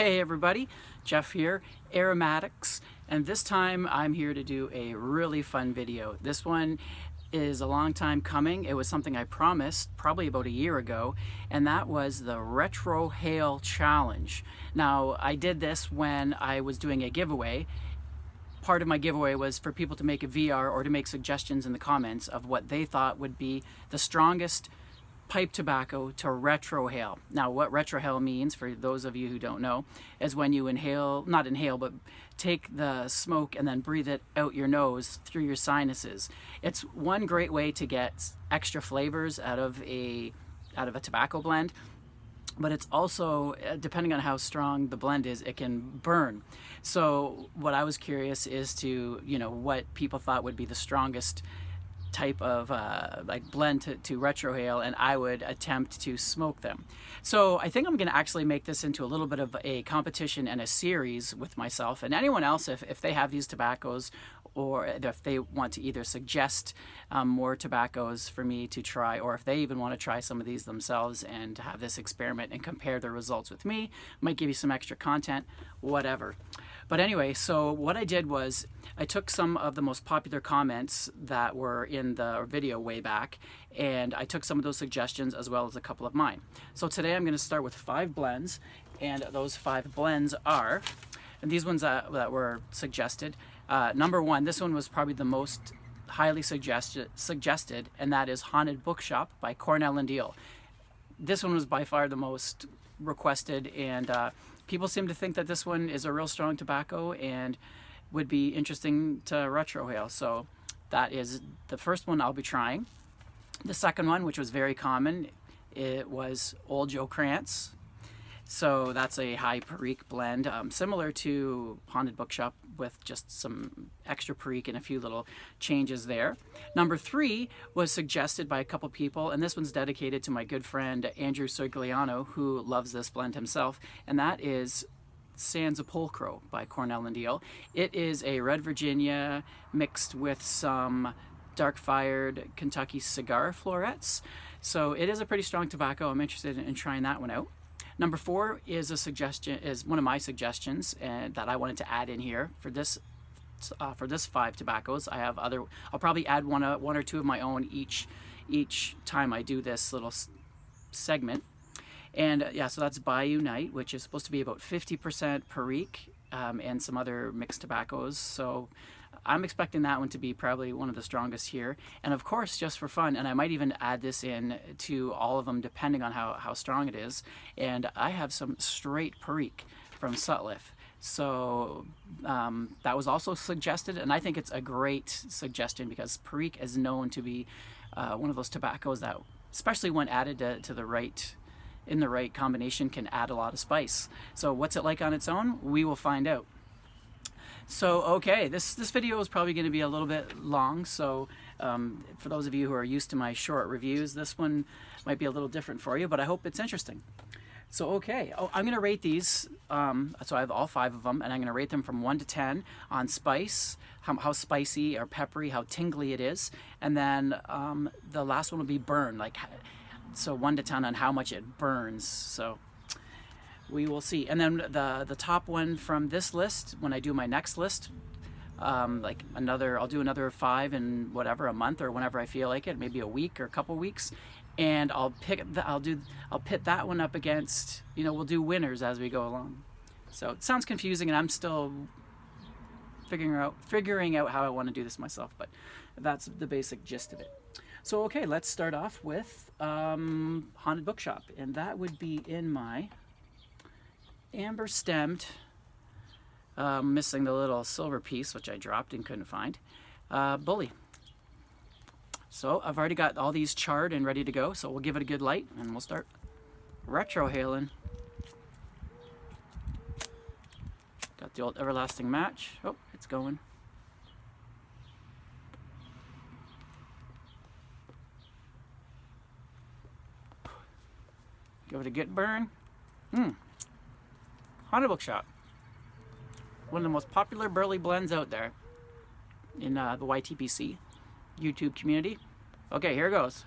Hey everybody, Jeff here, AromatiX, and this time I'm here to do a really fun video. This one is a long time coming. It was something I promised probably about a year ago, and that was the Retrohale challenge. Now, I did this when I was doing a giveaway. Part of my giveaway was for people to make a VR or to make suggestions in the comments of what they thought would be the strongest pipe tobacco to retrohale. Now, what retrohale means, for those of you who don't know, is when you inhale, not inhale, but take the smoke and then breathe it out your nose through your sinuses. It's one great way to get extra flavors out of a tobacco blend, but it's also, depending on how strong the blend is, it can burn. So what I was curious is to, what people thought would be the strongest type of blend to retrohale, and I would attempt to smoke them. So I think I'm going to actually make this into a little bit of a competition and a series with myself and anyone else if they have these tobaccos, or if they want to either suggest more tobaccos for me to try, or if they even want to try some of these themselves and have this experiment and compare their results with me. Might give you some extra content, whatever. But anyway, so what I did was I took some of the most popular comments that were in the video way back, and I took some of those suggestions as well as a couple of mine. So today I'm going to start with 5 blends, and those 5 blends are, and these ones that were suggested. Number 1, this one was probably the most highly suggested, and that is Haunted Bookshop by Cornell and Deal. This one was by far the most requested, and people seem to think that this one is a real strong tobacco and would be interesting to retrohale. So that is the first one I'll be trying. The second one, which was very common, it was Old Joe Krantz. So that's a high Perique blend, similar to Haunted Bookshop, with just some extra Perique and a few little changes there. Number 3 was suggested by a couple people, and this one's dedicated to my good friend Andrew Sorgliano, who loves this blend himself, and that is Sansa Pulchro by Cornell and Deal. It is a red Virginia mixed with some dark-fired Kentucky cigar florets. So it is a pretty strong tobacco. I'm interested in trying that one out. Number 4 is one of my suggestions, and that I wanted to add in here for this 5 tobaccos. I have other. I'll probably add one or two of my own each time I do this little segment. And yeah, so that's Bayou Night, which is supposed to be about 50% Perique and some other mixed tobaccos. So I'm expecting that one to be probably one of the strongest here. And of course, just for fun, and I might even add this in to all of them depending on how strong it is. And I have some straight Perique from Sutliff. So that was also suggested, and I think it's a great suggestion because Perique is known to be one of those tobaccos that, especially when added to the right combination, can add a lot of spice. So what's it like on its own? We will find out. So okay, this video is probably going to be a little bit long, so for those of you who are used to my short reviews, this one might be a little different for you, but I hope it's interesting. So okay, I'm going to rate these, so I have all 5 of them, and I'm going to rate them from 1 to 10 on spice, how spicy or peppery, how tingly it is, and then the last one will be burn, so 1 to 10 on how much it burns. So we will see. And then the top one from this list, when I do my next list, I'll do another 5 in whatever, a month or whenever I feel like it, maybe a week or a couple weeks, and I'll pit that one up against, we'll do winners as we go along. So it sounds confusing, and I'm still figuring out how I want to do this myself, but that's the basic gist of it. So okay, let's start off with Haunted Bookshop, and that would be in my amber stemmed, missing the little silver piece, which I dropped and couldn't find, bully. So I've already got all these charred and ready to go, so we'll give it a good light and we'll start retrohaling. Got the old everlasting match. Oh, it's going. Give it a good burn. Haunted Bookshop. One of the most popular burley blends out there in the YTPC YouTube community. Okay, here goes.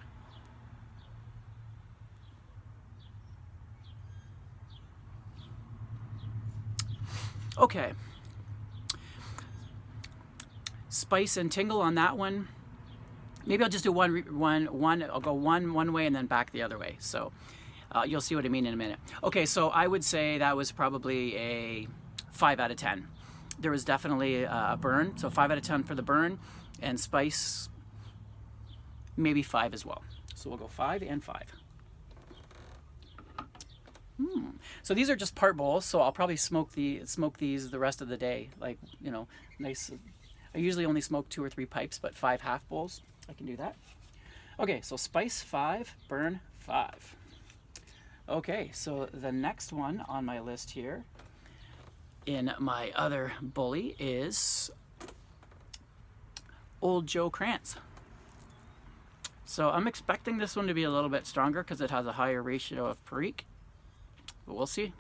Okay. Spice and tingle on that one. Maybe I'll just do one. I'll go one way and then back the other way. So you'll see what I mean in a minute. Okay, so I would say that was probably a 5 out of 10. There was definitely a burn, so 5 out of 10 for the burn, and spice, maybe 5 as well. So we'll go 5 and 5. So these are just part bowls, so I'll probably smoke these the rest of the day. Like, you know, nice. I usually only smoke 2 or 3 pipes, but 5 half bowls, I can do that. Okay, so spice 5, burn 5. Okay, so the next one on my list here in my other bully is Old Joe Krantz. So I'm expecting this one to be a little bit stronger because it has a higher ratio of perique, but we'll see.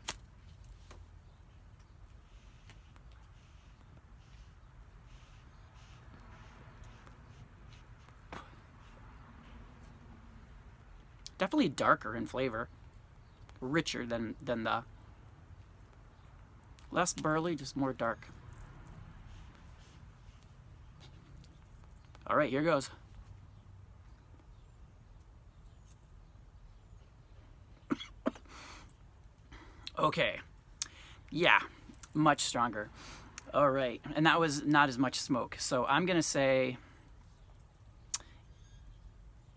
Definitely darker in flavor, richer than the less burly, just more dark. All right, here goes. Okay, yeah, much stronger. All right, and that was not as much smoke. So I'm gonna say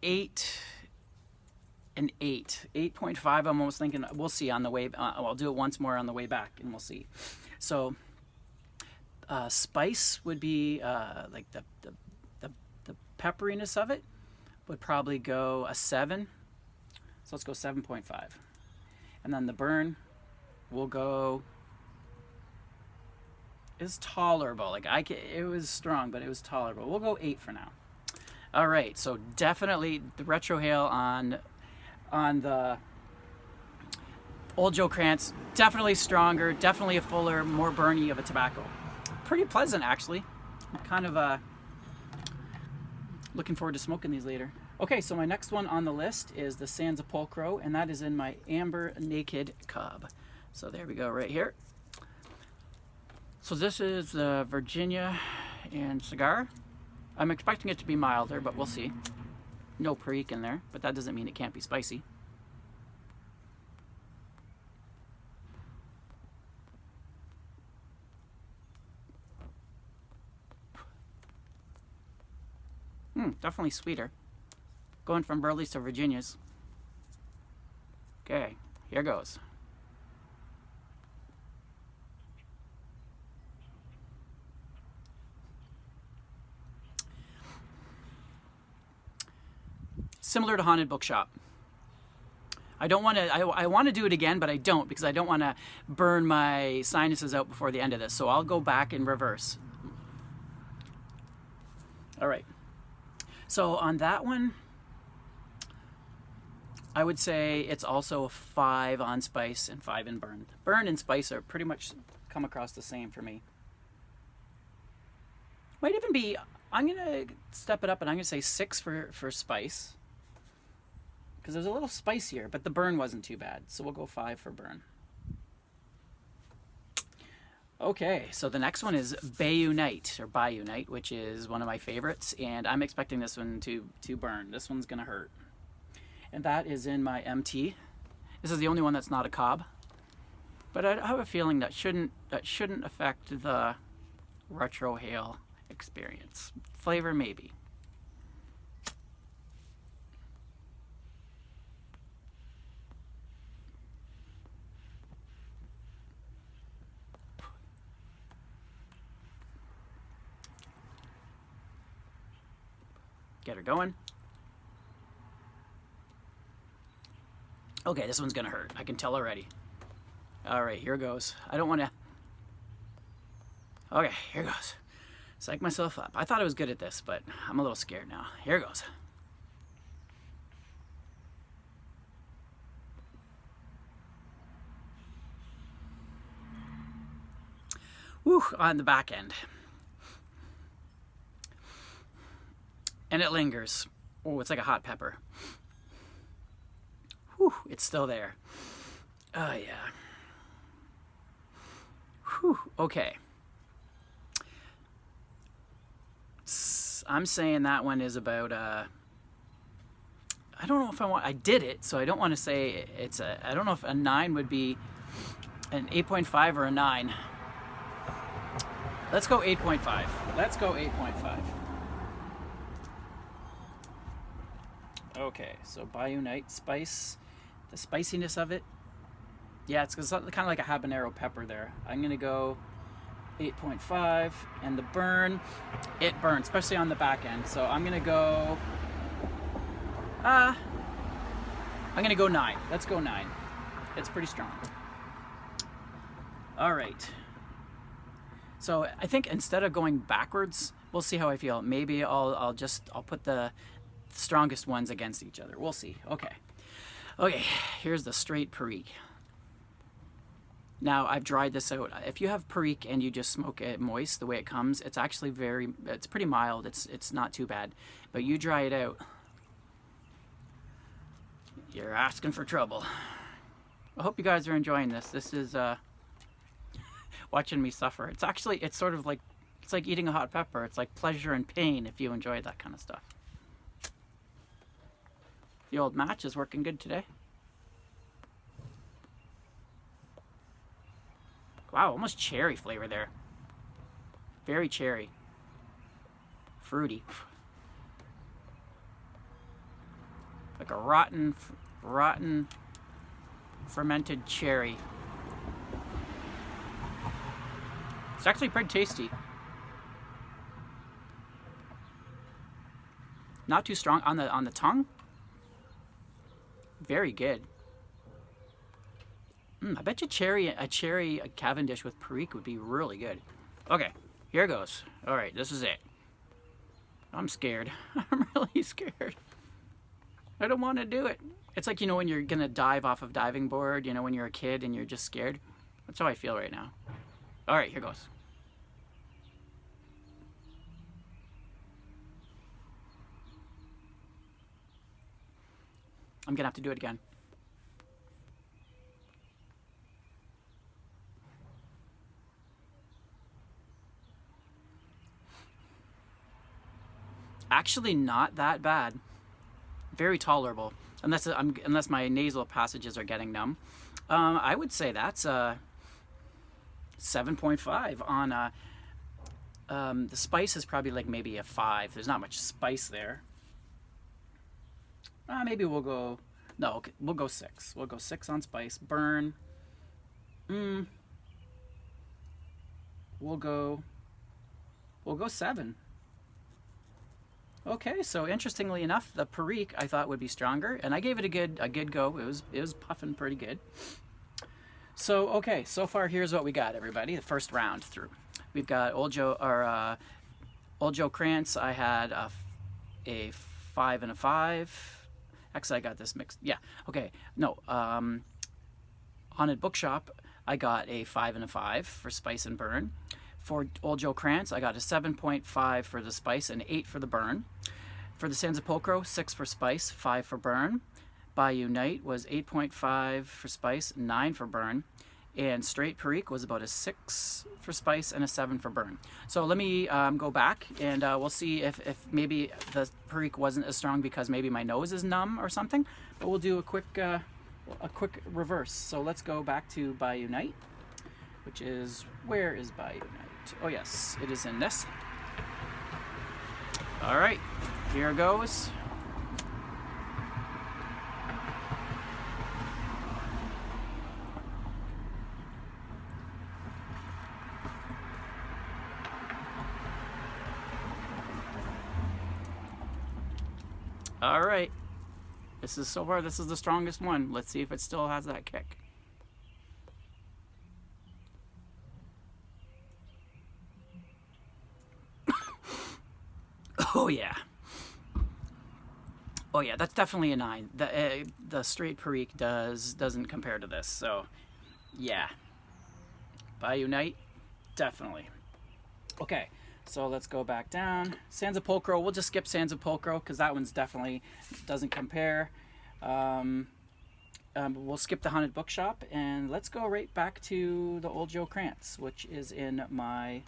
8 and 8, 8.5. I'm almost thinking we'll see on the way. I'll do it once more on the way back, and we'll see. So spice would be like the pepperiness of it would probably go a 7. So let's go 7.5, and then the burn will go is tolerable. Like it was strong, but it was tolerable. We'll go 8 for now. All right, so definitely the Retrohale on the Old Joe Krantz, definitely stronger, definitely a fuller, more burny of a tobacco. Pretty pleasant, actually. I'm kind of looking forward to smoking these later. Okay, so my next one on the list is the Sansa Pulchro, and that is in my Amber Naked Cob. So there we go, right here. So this is the Virginia and cigar. I'm expecting it to be milder, but we'll see. No perique in there, but that doesn't mean it can't be spicy. Definitely sweeter. Going from Burleys to Virginias. Okay, here goes. Similar to Haunted Bookshop. I don't want to, I want to do it again, but I don't because I don't want to burn my sinuses out before the end of this. So I'll go back in reverse. All right. So on that one, I would say it's also a 5 on spice and 5 in burn. Burn and spice are pretty much come across the same for me. Might even be, I'm going to step it up and I'm going to say 6 for spice. Because it was a little spicier, but the burn wasn't too bad. So we'll go 5 for burn. Okay, so the next one is Bayou Night, or Bayou Night, which is one of my favorites, and I'm expecting this one to burn. This one's gonna hurt. And that is in my MT. This is the only one that's not a cob. But I have a feeling that shouldn't affect the Retrohale experience. Flavor, maybe. Get her going. Okay, this one's gonna hurt. I can tell already. All right, here goes. I don't want to. Okay, here goes. Psych myself up. I thought I was good at this, but I'm a little scared now. Here goes. Whew, on the back end. And it lingers. Oh, it's like a hot pepper. Whew, it's still there. Oh, yeah. Whew. Whew, okay. I'm saying that one is about, I don't know if I did it, so I don't want to say it's I don't know if a 9 would be an 8.5 or a 9. Let's go 8.5. Let's go 8.5. Okay, so Bayou Night spice, the spiciness of it. Yeah, it's kind of like a habanero pepper there. I'm going to go 8.5, and the burn, it burns, especially on the back end. So I'm going to go, I'm going to go 9. Let's go 9. It's pretty strong. All right. So I think instead of going backwards, we'll see how I feel. Maybe I'll put the strongest ones against each other. We'll see. Okay. Okay, here's the straight Perique. Now I've dried this out. If you have Perique and you just smoke it moist the way it comes, it's actually it's pretty mild. It's not too bad. But you dry it out, you're asking for trouble. I hope you guys are enjoying this. This is watching me suffer. It's sort of like, it's like eating a hot pepper. It's like pleasure and pain if you enjoy that kind of stuff. The old match is working good today. Wow, almost cherry flavor there. Very cherry. Fruity. Like a rotten fermented cherry. It's actually pretty tasty. Not too strong on the tongue. Very good. I bet you a cherry Cavendish with Perique would be really good. Okay, here goes. All right, this is it. I'm scared. I'm really scared. I don't want to do it. It's like, you know, when you're gonna dive off of diving board, you know, when you're a kid and you're just scared. That's how I feel right now. All right, here goes. I'm gonna have to do it again. Actually, not that bad. Very tolerable, unless my nasal passages are getting numb. I would say that's a 7.5 on the spice is probably like maybe a 5. There's not much spice there. Maybe we'll go 6. We'll go 6 on spice. Burn. We'll go 7. Okay, so interestingly enough, the Perique I thought would be stronger, and I gave it a good go. It was puffing pretty good. So okay, so far here's what we got, everybody. The first round through, we've got Old Joe Krantz. I had a 5 and a 5. Actually, I got this mixed. Yeah, okay. No, Haunted Bookshop, I got a 5 and a 5 for spice and burn. For Old Joe Krantz, I got a 7.5 for the spice and 8 for the burn. For the Sansa Pulchro, 6 for spice, 5 for burn. Bayou Night was 8.5 for spice, 9 for burn. And straight Perique was about a 6 for spice and a 7 for burn. So let me go back and we'll see if maybe the Perique wasn't as strong because maybe my nose is numb or something. But we'll do a quick reverse. So let's go back to Bayou Night, which is, where is Bayou Night? Oh yes, it is in this. All right, here goes. All right, this is the strongest one. Let's see if it still has that kick. Oh yeah. Oh yeah, that's definitely a 9. The straight Perique doesn't compare to this. So yeah, Bayou Night, definitely. Okay, so let's go back down. Sansa Pulchro, we'll just skip Sansa Pulchro because that one's definitely doesn't compare. we'll skip the haunted bookshop and let's go right back to the old Joe Krantz, which is in my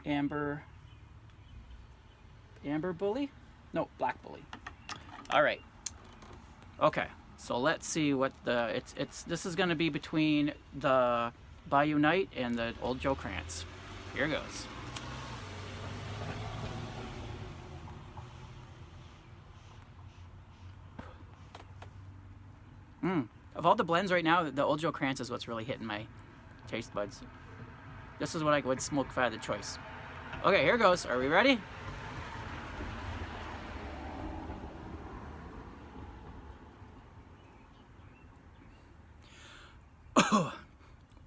amber bully? No, black bully. All right. Okay. So let's see what this is going to be between the Bayou Night and the old Joe Krantz. Here goes. Of all the blends right now, the old Joe Krantz is what's really hitting my taste buds. This is what I would smoke if I had the choice. Okay, here goes. Are we ready?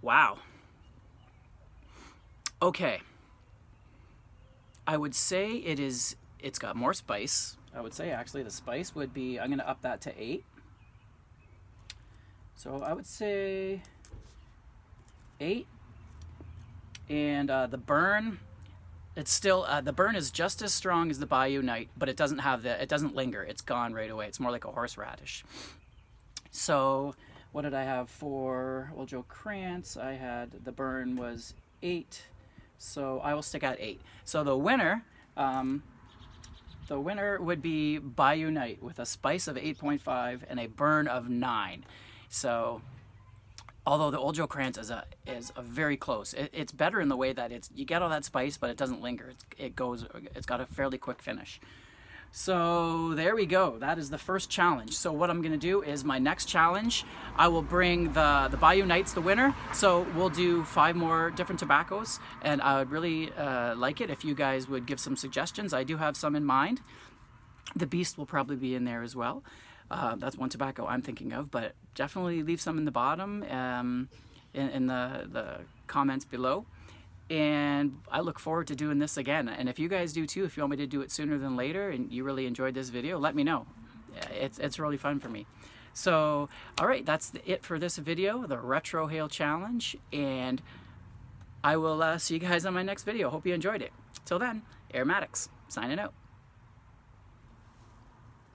Wow. Okay. I would say it's got more spice. I would say actually the spice would be, I'm going to up that to 8. So I would say 8. And the burn, it's still, the burn is just as strong as the Bayou Night, but it doesn't linger. It's gone right away. It's more like a horseradish. So what did I have for old Joe Krantz? I had, the burn was 8. So I will stick at 8. So the winner would be Bayou Night with a spice of 8.5 and a burn of 9. So, although the old Joe Krantz is a very close. It's better in the way that you get all that spice, but it doesn't linger. It's got a fairly quick finish. So there we go. That is the first challenge. So what I'm going to do is my next challenge, I will bring the Bayou Night's the winner. So we'll do 5 more different tobaccos, and I would really like it if you guys would give some suggestions. I do have some in mind. The Beast will probably be in there as well. That's one tobacco I'm thinking of, but definitely leave some in the bottom in the comments below. And I look forward to doing this again. And if you guys do too, if you want me to do it sooner than later and you really enjoyed this video, let me know. It's really fun for me. So, all right, that's it for this video, the Retrohale Challenge. And I will see you guys on my next video. Hope you enjoyed it. Till then, AromatiX, signing out.